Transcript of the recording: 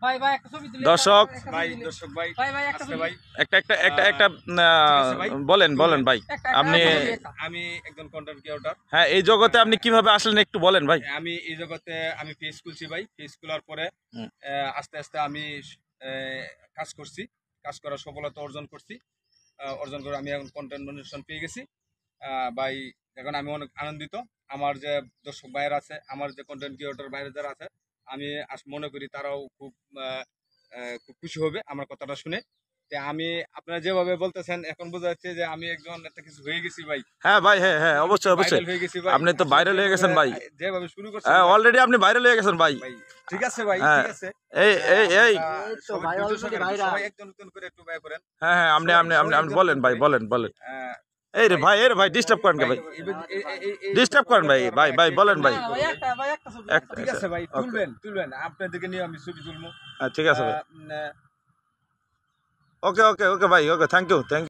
ভাই ভাই একটা ছবি তুলি দর্শক দর্শক ভাই ভাই ভাই একটা আজকে ছবি ভাই একটা একটা একটা একটা ভাই। বলেন বলেন ভাই আপনি আমি একজন কন্টেন্ট ক্রিয়েটর। হ্যাঁ এই জগতে আপনি কিভাবে আসলেন একটু বলেন ভাই। আমি এই জগতে আমি পেজ খুলছি ভাই, পেজ খোলার পরে হুম। আস্তে আস্তে আমি কাজ করছি, কাজ করার সফলতা অর্জন করছি। অর্জন করে আমি এখন কন্টেন্ট মনিটেশন পেয়ে গেছি ভাই। এখন আমি অনেক আনন্দিত। আমার যে দর্শক ভাইয়ের আছে, আমার যে কন্টেন্ট ক্রিয়েটর বাইরে যারা আছে, আমি মনে করি তারাও খুব খুব খুশি হবে আমার কথাটা শুনে। আমি আপনারা যেভাবে বলতেছেন এখন বোঝা যাচ্ছে যে আমি একজন একটা কিছু হয়ে গেছি ভাই। হ্যাঁ ভাই হ্যাঁ হ্যাঁ অবশ্যই অবশ্যই ভাইরাল হয়ে গেছি ভাই। আপনি তো ভাইরাল হয়ে গেছেন ভাই। যেভাবে শুরু করছেন হ্যাঁ অলরেডি আপনি ভাইরাল হয়ে গেছেন ভাই। ভাই ঠিক আছে ভাই, হ্যাঁ ঠিক আছে। এই এই এই সবাই একজন একজন করে একটু ভাই করেন। হ্যাঁ হ্যাঁ আপনি আপনি আপনি আপনি বলেন ভাই বলেন বলেন। এই রে ভাই ডিস্টার্ব করেন ভাই, ডিস্টার্ব করেন ভাই ভাই ভাই বলেন ভাই। ভাই একটা ছবি ঠিক আছে ভাই, তুলবেন তুলবেন আপনাদেরকে নিয়ে আমি ছবি তুলবো। ঠিক আছে ভাই। ওকে ওকে ওকে ভাই ওকে থ্যাংক ইউ থ্যাংক